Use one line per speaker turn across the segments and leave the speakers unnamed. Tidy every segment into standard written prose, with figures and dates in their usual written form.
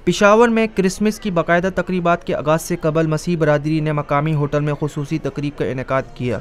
पेशावर में क्रिसमस की बाकायदा तकरीबात के आगाज़ से कबल मसीह बरादरी ने मकामी होटल में खुसूसी तकरीब का इनेकाद किया।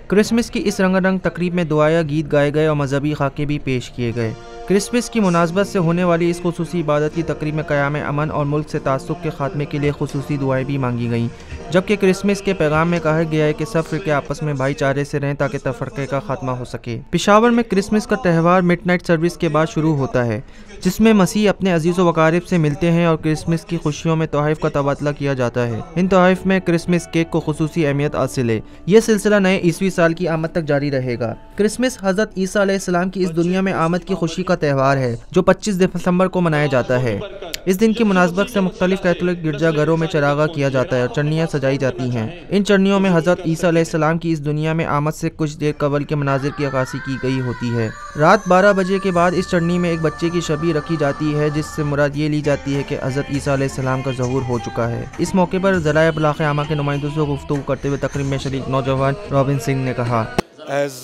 क्रिसमस की इस रंगारंग तकरीब में दुआया गीत गाए गए और मजहबी खाके भी पेश किए गए। क्रिसमस की मुनासबत से होने वाली इस खुसूसी इबादत की तकरीब में क़याम अमन और मुल्क से तासुब के खात्मे के लिए खुसूसी दुआएं भी मांगी गईं, जबकि क्रिसमस के पैगाम में कहा गया है कि सब फ़िरके आपस में भाईचारे से रहें ताकि तफरक़े का खात्मा हो सके। पेशावर में क्रिसमस का त्यौहार मिडनाइट सर्विस के बाद शुरू होता है, जिसमें मसीह अपने अजीज़ व अकारिब से मिलते हैं और क्रिसमस की खुशियों में तोहफ़ का तबादला किया जाता है। इन तोहफ़ में क्रिसमस केक को खुसूसी अहमियत हासिल है। यह सिलसिला नए ईस्वी साल की आमद तक जारी रहेगा। क्रिसमस हज़रत ईसा अलैहिस्सलाम की इस दुनिया में आमद की खुशी का त्यौहार है, जो 25 दिसंबर को मनाया जाता है। इस दिन की मुनासबत से मुख्तलिफ कैथोलिक गिरजाघरों में चरागा किया जाता है और चन्नियाँ सजाई जाती हैं। इन चन्नियों में हज़रत ईसा अलैहिस्सलाम की इस दुनिया में आमद से कुछ देर कबल के मनाजिर की अक्कासी की गई होती है। रात 12 बजे के बाद इस चन्नी में एक बच्चे की छवि रखी जाती है, जिससे मुराद ये ली जाती है कि हज़रत ईसा अलैहिस्सलाम का ज़हूर हो चुका है। इस मौके पर ज़राए इब्लाग़ आमा के नुमाइंदों से गुफ्तगू करते हुए तकरीब में शरीक नौजवान रॉबिन सिंह ने कहा,
एज़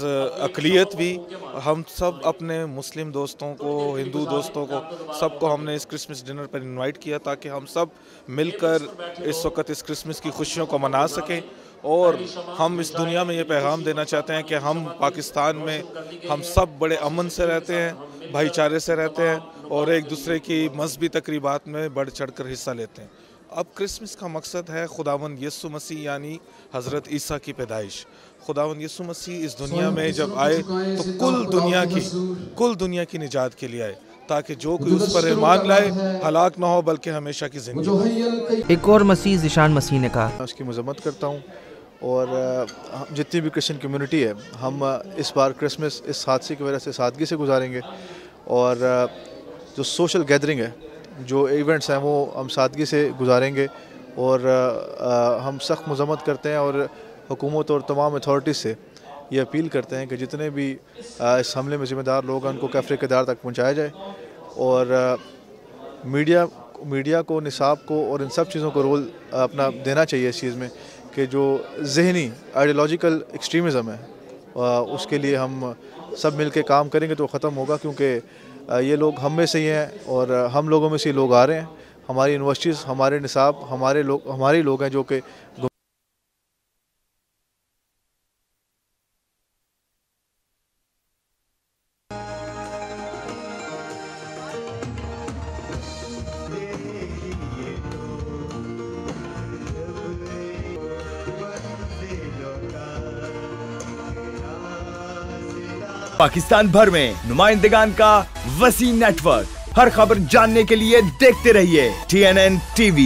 अक़लियत भी हम सब अपने मुस्लिम दोस्तों को, हिंदू दोस्तों को, सबको हमने इस क्रिसमस डिनर पर इनवाइट किया ताकि हम सब मिलकर इस वक्त इस क्रिसमस की खुशियों को मना सकें। और हम इस दुनिया में ये पैगाम देना चाहते हैं कि हम पाकिस्तान में हम सब बड़े अमन से रहते हैं, भाईचारे से रहते हैं और एक दूसरे की मजहबी तकरीबात में बढ़ चढ़ कर हिस्सा लेते हैं। अब क्रिसमस का मकसद है खुदावंद यीशु मसीह यानी हज़रत ईसा की पैदाइश। खुदावंद यीशु मसीह इस दुनिया में जब आए तो कुल दुनिया की निजात के लिए आए, ताकि जो कोई उस पर ईमान लाए हलाक ना हो बल्कि हमेशा की ज़िंदगी।
एक और मसीह ज़िशान मसीह ने कहा,
उसकी मज़म्मत करता हूँ और जितनी भी क्रिश्चियन कम्युनिटी है, हम इस बार क्रिसमस इस हादसे की वजह से सादगी से गुजारेंगे और जो सोशल गैदरिंग है, जो इवेंट्स हैं, वो हम सादगी से गुजारेंगे और हम सख्त मज़म्मत करते हैं और हुकूमत और तमाम अथॉरिटीज़ से ये अपील करते हैं कि जितने भी इस हमले में ज़िम्मेदार लोग हैं उनको कैफ़रे किरदार तक पहुँचाया जाए और मीडिया को, निसाब को और इन सब चीज़ों को रोल अपना देना चाहिए इस चीज़ में कि जो जहनी आइडियोलॉजिकल एक्सट्रीमिज़म है उसके लिए हम सब मिल के काम करेंगे तो ख़त्म होगा, क्योंकि ये लोग हम में से ही हैं और हम लोगों में से ही लोग आ रहे हैं। हमारी यूनिवर्सिटीज़, हमारे निसाब, हमारे लोग हैं जो कि
पाकिस्तान भर में नुमाइंदगान का वसी नेटवर्क। हर खबर जानने के लिए देखते रहिए TNN TV।